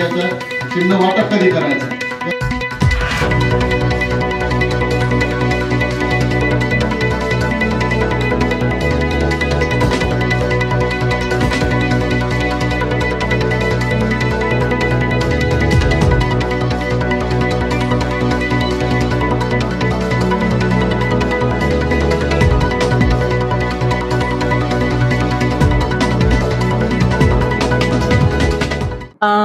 याचं चिन्ह वाटप कधी करायचं?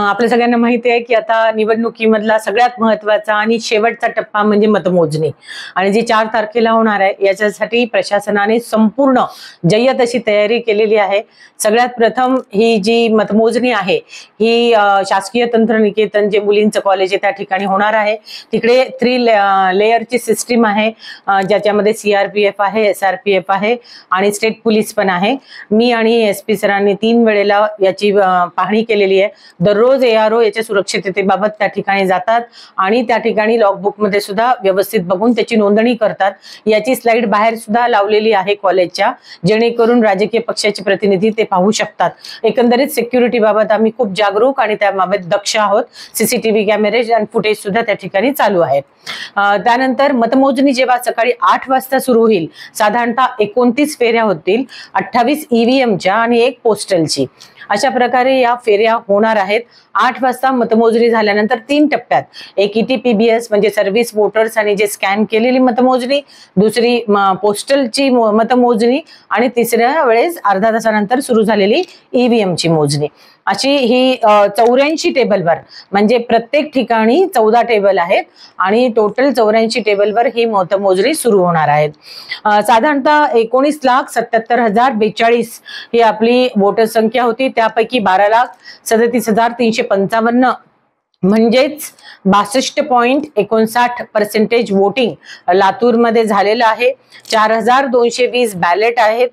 आपल्या सगळ्यांना माहिती आहे की आता निवडणुकीमधला सगळ्यात महत्त्वाचा आणि शेवटचा टप्पा म्हणजे मतमोजणी, आणि जी 4 तारखेला होणार आहे याच्यासाठी प्रशासनाने संपूर्ण जय्यत अशी तयारी केलेली आहे. सगळ्यात प्रथम ही जी मतमोजणी आहे ही शासकीय तंत्रनिकेतन जे मुलींचं कॉलेज आहे त्या ठिकाणी होणार आहे. तिकडे 3 लेयरची सिस्टीम आहे, ज्याच्यामध्ये CRPF आहे, SRPF आहे आणि स्टेट पोलीस पण आहे. मी आणि SP सरांनी 3 वेळेला याची पाहणी केलेली आहे. दररोज ARO याच्या सुरक्षिततेबाबत त्या ठिकाणी जातात आणि त्या ठिकाणी लॉगबुक मध्ये सुद्धा व्यवस्थित बघून त्याची नोंदणी करतात. याची स्लाइड बाहेर सुद्धा लावलेली आहे कॉलेजच्या, जेणेकरून राजकीय पक्षाचे प्रतिनिधी ते पाहू शकतात. एकंदरीत सिक्युरिटी बाबत आम्ही खूप जागरूक आणि त्याबाबत दक्ष आहोत. CCTV कॅमेरेज आणि फुटेज सुद्धा त्या ठिकाणी चालू आहेत. त्यानंतर मतमोजणी जेव्हा सकाळी 8 वाजता सुरू होईल, साधारणतः 29 फेऱ्या होतील, 28 EVMच्या आणि 1 पोस्टलची. अशा प्रकारे या फेऱ्या होणार आहेत. 8 वाजता मतमोजणी झाल्यानंतर 3 टप्प्यात, एक ETPBS म्हणजे सर्व्हिस वोटर्स आणि जे स्कॅन केलेली मतमोजणी, दुसरी पोस्टलची मतमोजणी आणि तिसऱ्या वेळेस अर्धा तासानंतर सुरू झालेली EVMची मोजणी. अशी ही 84 टेबलवर, म्हणजे प्रत्येक ठिकाणी 14 टेबल आहेत आणि टोटल 84 टेबलवर ही मतमोजणी सुरू होणार आहेत. साधारणतः 19,77,042 ही आपली वोटर संख्या होती. त्यापैकी 12,37,355 म्हणजेच 62.59% वोटिंग लातूरमध्ये झालेलं आहे. 4,220 बॅलेट आहेत,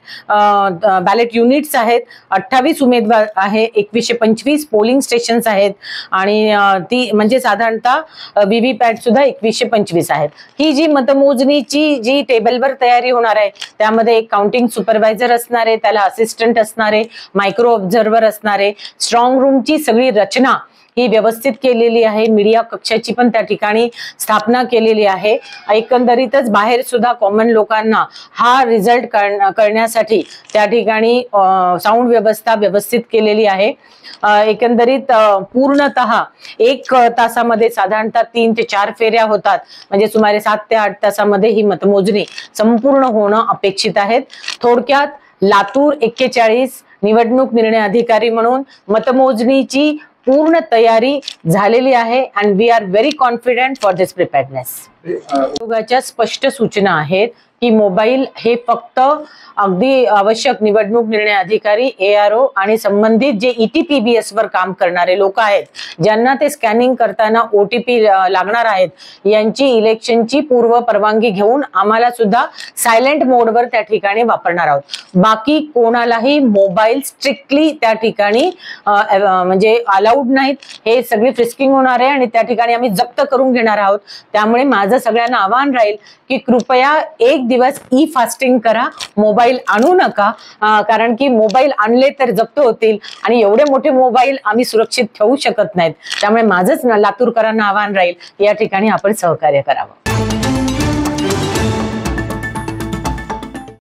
बॅलेट युनिट्स आहेत, 28 उमेदवार आहे, 2125 पोलिंग स्टेशन्स आहेत आणि ती म्हणजे साधारणतः VVPAT सुद्धा 2125 आहेत. ही जी मतमोजणीची जी टेबलवर तयारी होणार आहे त्यामध्ये एक काउंटिंग सुपरवायझर असणार आहे, त्याला असिस्टंट असणार आहे, मायक्रो ऑब्झर्व्हर असणार आहे. स्ट्रॉंग रूमची सगळी रचना ही व्यवस्थित केलेली आहे. मीडिया कक्षाची पण त्या ठिकाणी स्थापना केलेली आहे. एकंदरीतच बाहेर सुद्धा कॉमन लोकांना हा रिझल्ट करण्यासाठी त्या ठिकाणी साऊंड व्यवस्था व्यवस्थित केलेली आहे. एकंदरीत पूर्णतः 1 तासामध्ये साधारणतः 3 ते 4 फेऱ्या होतात, म्हणजे सुमारे 7 ते 8 तासामध्ये ही मतमोजणी संपूर्ण होणं अपेक्षित आहे. थोडक्यात लातूर 41 निवडणूक निर्णय अधिकारी म्हणून मतमोजणीची पूर्ण तयारी झालेली आहे and we are very confident for this preparedness. आयोगाच्या स्पष्ट सूचना आहेत की मोबाईल हे फक्त अगदी आवश्यक निवडणूक निर्णय अधिकारी, ARO आणि संबंधित जे ETPBS वर काम करणारे लोक आहेत, ज्यांना ते स्कॅनिंग करताना OTP लागणार आहेत, यांची इलेक्शनची पूर्व परवानगी घेऊन आम्हाला सुद्धा सायलेंट मोडवर त्या ठिकाणी वापरणार आहोत. बाकी कोणालाही मोबाईल स्ट्रिक्टली त्या ठिकाणी म्हणजे अलाउड नाहीत. हे सगळी फ्रिस्किंग होणार आहे आणि त्या ठिकाणी आम्ही जप्त करून घेणार आहोत. त्यामुळे माझं सगळ्यांना आवाहन राहील की कृपया एक दिवस फास्टिंग करा, मोबाईल आणू नका, कारण की मोबाईल आणले तर जप्त होतील आणि एवढे मोठे मोबाईल आम्ही सुरक्षित ठेवू शकत नाहीत. त्यामुळे माझंच लातूरकरांना आवाहन राहील, या ठिकाणी आपण सहकार्य करावं.